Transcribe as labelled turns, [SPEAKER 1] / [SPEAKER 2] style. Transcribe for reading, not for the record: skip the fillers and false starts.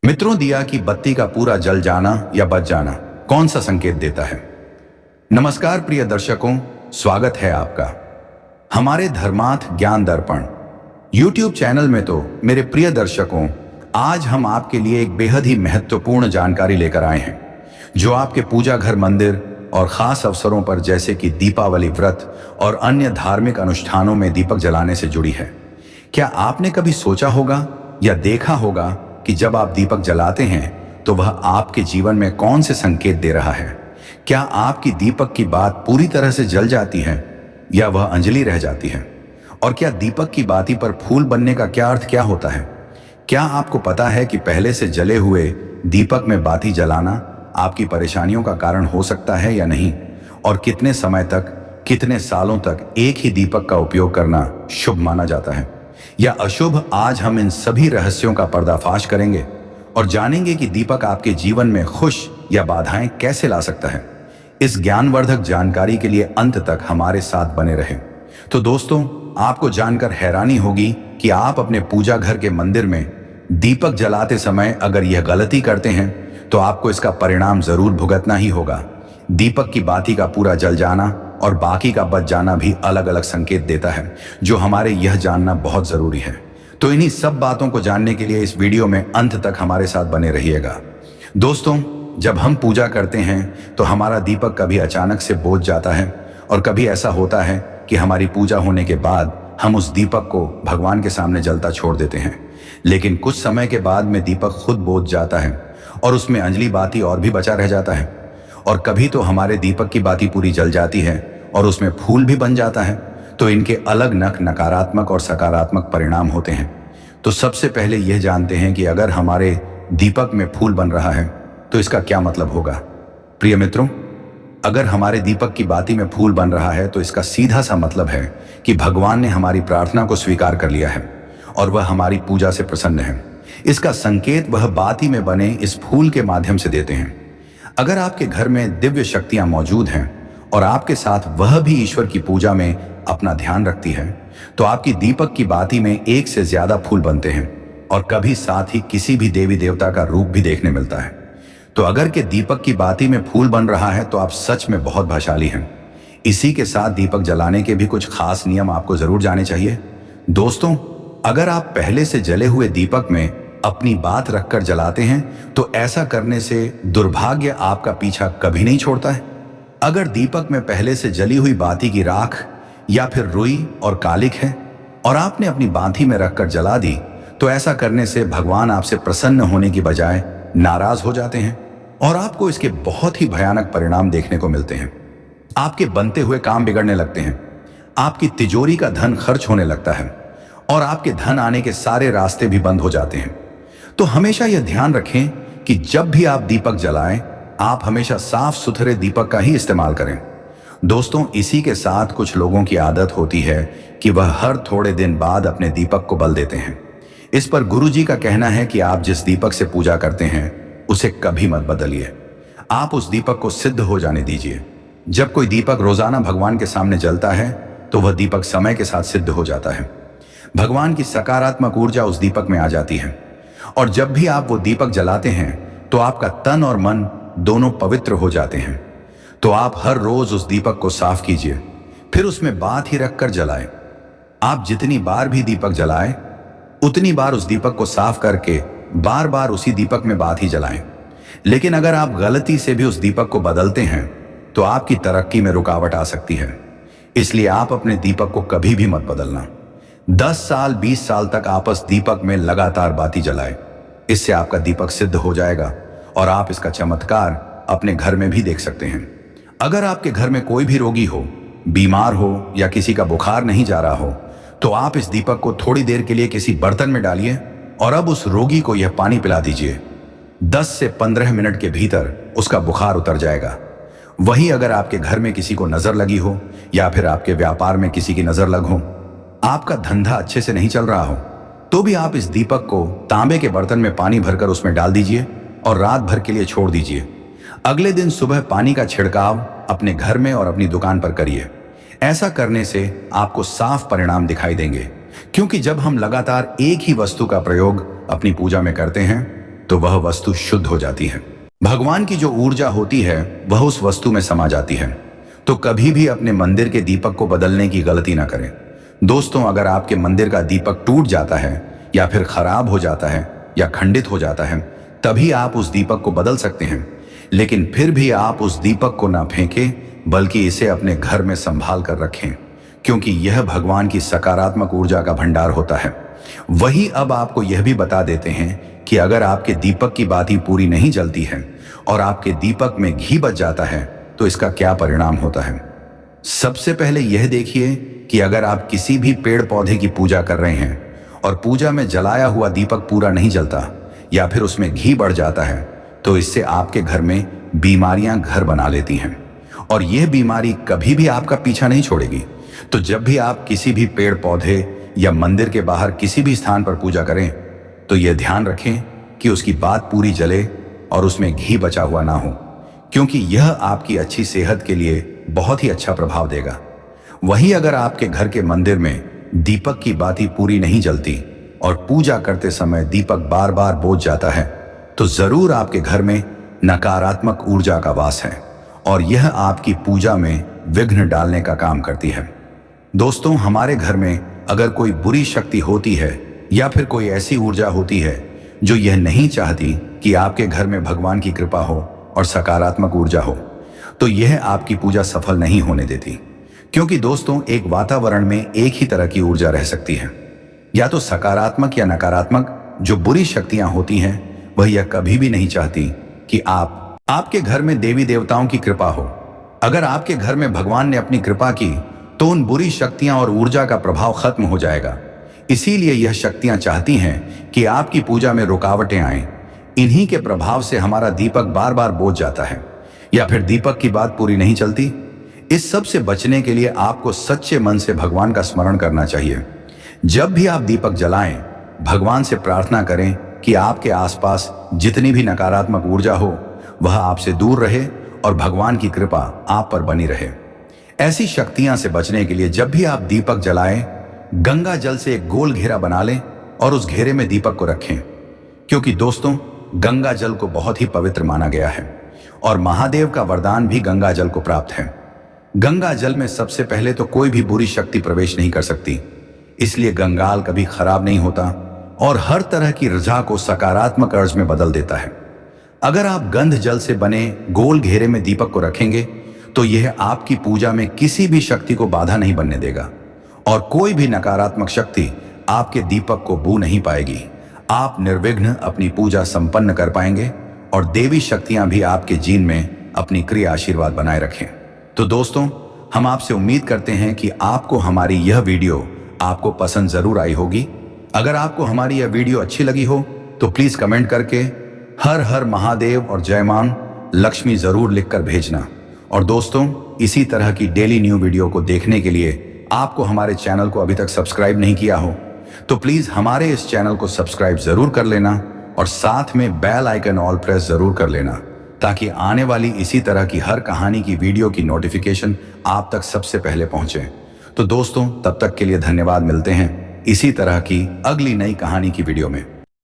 [SPEAKER 1] मित्रों, दिया की बत्ती का पूरा जल जाना या बच जाना कौन सा संकेत देता है? नमस्कार प्रिय दर्शकों, स्वागत है आपका हमारे धर्मार्थ ज्ञान दर्पण YouTube चैनल में। तो मेरे प्रिय दर्शकों, आज हम आपके लिए एक बेहद ही महत्वपूर्ण जानकारी लेकर आए हैं जो आपके पूजा घर, मंदिर और खास अवसरों पर जैसे कि दीपावली व्रत और अन्य धार्मिक अनुष्ठानों में दीपक जलाने से जुड़ी है। क्या आपने कभी सोचा होगा या देखा होगा कि जब आप दीपक जलाते हैं तो वह आपके जीवन में कौन से संकेत दे रहा है? क्या आपकी दीपक की बात पूरी तरह से जल जाती है या वह अंजलि रह जाती है? और क्या दीपक की बाती पर फूल बनने का क्या अर्थ क्या होता है? क्या आपको पता है कि पहले से जले हुए दीपक में बाती जलाना आपकी परेशानियों का कारण हो सकता है या नहीं? और कितने समय तक, कितने सालों तक एक ही दीपक का उपयोग करना शुभ माना जाता है या अशुभ? आज हम इन सभी रहस्यों का पर्दाफाश करेंगे और जानेंगे कि दीपक आपके जीवन में खुश या बाधाएं कैसे ला सकता है। इस ज्ञानवर्धक जानकारी के लिए अंत तक हमारे साथ बने रहें। तो दोस्तों, आपको जानकर हैरानी होगी कि आप अपने पूजा घर के मंदिर में दीपक जलाते समय अगर यह गलती करते हैं तो आपको इसका परिणाम जरूर भुगतना ही होगा। दीपक की बाती का पूरा जल जाना और बाकी का बच जाना भी अलग अलग संकेत देता है, जो हमारे यह जानना बहुत जरूरी है। तो इन्हीं सब बातों को जानने के लिए इस वीडियो में अंत तक हमारे साथ बने रहिएगा। दोस्तों, जब हम पूजा करते हैं तो हमारा दीपक कभी अचानक से बुझ जाता है और कभी ऐसा होता है कि हमारी पूजा होने के बाद हम उस दीपक को भगवान के सामने जलता छोड़ देते हैं। लेकिन कुछ समय के बाद में दीपक खुद बुझ जाता है और उसमें अंजलि बाती और भी बचा रह जाता है। और कभी तो हमारे दीपक की बाती पूरी जल जाती है और उसमें फूल भी बन जाता है। तो इनके अलग नकारात्मक और सकारात्मक परिणाम होते हैं। तो सबसे पहले यह जानते हैं कि अगर हमारे दीपक में फूल बन रहा है तो इसका क्या मतलब होगा। प्रिय मित्रों, अगर हमारे दीपक की बाती में फूल बन रहा है तो इसका सीधा सा मतलब है कि भगवान ने हमारी प्रार्थना को स्वीकार कर लिया है और वह हमारी पूजा से प्रसन्न है। इसका संकेत वह बाती में बने इस फूल के माध्यम से देते हैं। अगर आपके घर में दिव्य शक्तियां मौजूद हैं और आपके साथ वह भी ईश्वर की पूजा में अपना ध्यान रखती है तो आपकी दीपक की बाती में एक से ज्यादा फूल बनते हैं और कभी साथ ही किसी भी देवी देवता का रूप भी देखने मिलता है। तो अगर के दीपक की बाती में फूल बन रहा है तो आप सच में बहुत भाग्यशाली हैं। इसी के साथ दीपक जलाने के भी कुछ खास नियम आपको जरूर जाने चाहिए। दोस्तों, अगर आप पहले से जले हुए दीपक में अपनी बात रखकर जलाते हैं तो ऐसा करने से दुर्भाग्य आपका पीछा कभी नहीं छोड़ता है। अगर दीपक में पहले से जली हुई बाती की राख या फिर रुई और कालिक है और आपने अपनी बाती में रखकर जला दी तो ऐसा करने से भगवान आपसे प्रसन्न होने की बजाय नाराज हो जाते हैं और आपको इसके बहुत ही भयानक परिणाम देखने को मिलते हैं। आपके बनते हुए काम बिगड़ने लगते हैं, आपकी तिजोरी का धन खर्च होने लगता है और आपके धन आने के सारे रास्ते भी बंद हो जाते हैं। तो हमेशा यह ध्यान रखें कि जब भी आप दीपक जलाएं, आप हमेशा साफ सुथरे दीपक का ही इस्तेमाल करें। दोस्तों, इसी के साथ कुछ लोगों की आदत होती है कि वह हर थोड़े दिन बाद अपने दीपक को बल देते हैं। इस पर गुरुजी का कहना है कि आप जिस दीपक से पूजा करते हैं उसे कभी मत बदलिए। आप उस दीपक को सिद्ध हो जाने दीजिए। जब कोई दीपक रोजाना भगवान के सामने जलता है तो वह दीपक समय के साथ सिद्ध हो जाता है। भगवान की सकारात्मक ऊर्जा उस दीपक में आ जाती है और जब भी आप वो दीपक जलाते हैं तो आपका तन और मन दोनों पवित्र हो जाते हैं। तो आप हर रोज उस दीपक को साफ कीजिए, फिर उसमें बात ही रखकर जलाएं। आप जितनी बार भी दीपक जलाएं उतनी बार उस दीपक को साफ करके बार बार उसी दीपक में बात ही जलाएं। लेकिन अगर आप गलती से भी उस दीपक को बदलते हैं तो आपकी तरक्की में रुकावट आ सकती है। इसलिए आप अपने दीपक को कभी भी मत बदलना। 10 साल 20 साल तक आप उस दीपक में लगातार बाती जलाएं। इससे आपका दीपक सिद्ध हो जाएगा और आप इसका चमत्कार अपने घर में भी देख सकते हैं। अगर आपके घर में कोई भी रोगी हो, बीमार हो या किसी का बुखार नहीं जा रहा हो तो आप इस दीपक को थोड़ी देर के लिए किसी बर्तन में डालिए और अब उस रोगी को यह पानी पिला दीजिए। 10 से 15 मिनट के भीतर उसका बुखार उतर जाएगा। वहीं अगर आपके घर में किसी को नजर लगी हो या फिर आपके व्यापार में किसी की नजर लग हो, आपका धंधा अच्छे से नहीं चल रहा हो, तो भी आप इस दीपक को तांबे के बर्तन में पानी भरकर उसमें डाल दीजिए और रात भर के लिए छोड़ दीजिए। अगले दिन सुबह पानी का छिड़काव अपने घर में और अपनी दुकान पर करिए। ऐसा करने से आपको साफ परिणाम दिखाई देंगे, क्योंकि जब हम लगातार एक ही वस्तु का प्रयोग अपनी पूजा में करते हैं तो वह वस्तु शुद्ध हो जाती है। भगवान की जो ऊर्जा होती है वह उस वस्तु में समा जाती है। तो कभी भी अपने मंदिर के दीपक को बदलने की गलती ना करें। दोस्तों, अगर आपके मंदिर का दीपक टूट जाता है या फिर खराब हो जाता है या खंडित हो जाता है, तभी आप उस दीपक को बदल सकते हैं। लेकिन फिर भी आप उस दीपक को ना फेंकें, बल्कि इसे अपने घर में संभाल कर रखें, क्योंकि यह भगवान की सकारात्मक ऊर्जा का भंडार होता है। वही अब आपको यह भी बता देते हैं कि अगर आपके दीपक की बाती पूरी नहीं जलती है और आपके दीपक में घी बच जाता है तो इसका क्या परिणाम होता है। सबसे पहले यह देखिए कि अगर आप किसी भी पेड़ पौधे की पूजा कर रहे हैं और पूजा में जलाया हुआ दीपक पूरा नहीं जलता या फिर उसमें घी बढ़ जाता है, तो इससे आपके घर में बीमारियां घर बना लेती हैं और यह बीमारी कभी भी आपका पीछा नहीं छोड़ेगी। तो जब भी आप किसी भी पेड़ पौधे या मंदिर के बाहर किसी भी स्थान पर पूजा करें, तो यह ध्यान रखें कि उसकी बात पूरी जले और उसमें घी बचा हुआ ना हो, क्योंकि यह आपकी अच्छी सेहत के लिए बहुत ही अच्छा प्रभाव देगा। वहीं अगर आपके घर के मंदिर में दीपक की बाती पूरी नहीं जलती और पूजा करते समय दीपक बार बार बुझ जाता है, तो जरूर आपके घर में नकारात्मक ऊर्जा का वास है और यह आपकी पूजा में विघ्न डालने का काम करती है। दोस्तों, हमारे घर में अगर कोई बुरी शक्ति होती है या फिर कोई ऐसी ऊर्जा होती है जो यह नहीं चाहती कि आपके घर में भगवान की कृपा हो और सकारात्मक ऊर्जा हो, तो यह आपकी पूजा सफल नहीं होने देती। क्योंकि दोस्तों, एक वातावरण में एक ही तरह की ऊर्जा रह सकती है, या तो सकारात्मक या नकारात्मक। जो बुरी शक्तियां होती हैं वह यह कभी भी नहीं चाहती कि आपके घर में देवी देवताओं की कृपा हो। अगर आपके घर में भगवान ने अपनी कृपा की तो उन बुरी शक्तियां और ऊर्जा का प्रभाव खत्म हो जाएगा। इसीलिए यह शक्तियां चाहती हैं कि आपकी पूजा में रुकावटें आएं। इन्हीं के प्रभाव से हमारा दीपक बार बार बुझ जाता है या फिर दीपक की बात पूरी नहीं चलती। इस सब से बचने के लिए आपको सच्चे मन से भगवान का स्मरण करना चाहिए। जब भी आप दीपक जलाएं, भगवान से प्रार्थना करें कि आपके आसपास जितनी भी नकारात्मक ऊर्जा हो वह आपसे दूर रहे और भगवान की कृपा आप पर बनी रहे। ऐसी शक्तियां से बचने के लिए जब भी आप दीपक जलाएं, गंगा जल से एक गोल घेरा बना लें और उस घेरे में दीपक को रखें, क्योंकि दोस्तों, गंगा जल को बहुत ही पवित्र माना गया है और महादेव का वरदान भी गंगा जल को प्राप्त है। गंगा जल में सबसे पहले तो कोई भी बुरी शक्ति प्रवेश नहीं कर सकती, इसलिए गंगाल कभी खराब नहीं होता और हर तरह की ऋचा को सकारात्मक अर्ज में बदल देता है। अगर आप गंध जल से बने गोल घेरे में दीपक को रखेंगे तो यह आपकी पूजा में किसी भी शक्ति को बाधा नहीं बनने देगा और कोई भी नकारात्मक शक्ति आपके दीपक को बू नहीं पाएगी। आप निर्विघ्न अपनी पूजा संपन्न कर पाएंगे और देवी शक्तियां भी आपके जीवन में अपनी क्रिया आशीर्वाद बनाए रखें। तो दोस्तों, हम आपसे उम्मीद करते हैं कि आपको हमारी यह वीडियो आपको पसंद जरूर आई होगी। अगर आपको हमारी यह वीडियो अच्छी लगी हो तो प्लीज कमेंट करके हर हर महादेव और जय मां लक्ष्मी जरूर लिखकर भेजना। और दोस्तों, इसी तरह की डेली न्यू वीडियो को देखने के लिए आपको हमारे चैनल को अभी तक सब्सक्राइब नहीं किया हो तो प्लीज हमारे इस चैनल को सब्सक्राइब जरूर कर लेना और साथ में बेल आइकन ऑल प्रेस जरूर कर लेना, ताकि आने वाली इसी तरह की हर कहानी की वीडियो की नोटिफिकेशन आप तक सबसे पहले पहुंचे। तो दोस्तों, तब तक के लिए धन्यवाद। मिलते हैं इसी तरह की अगली नई कहानी की वीडियो में।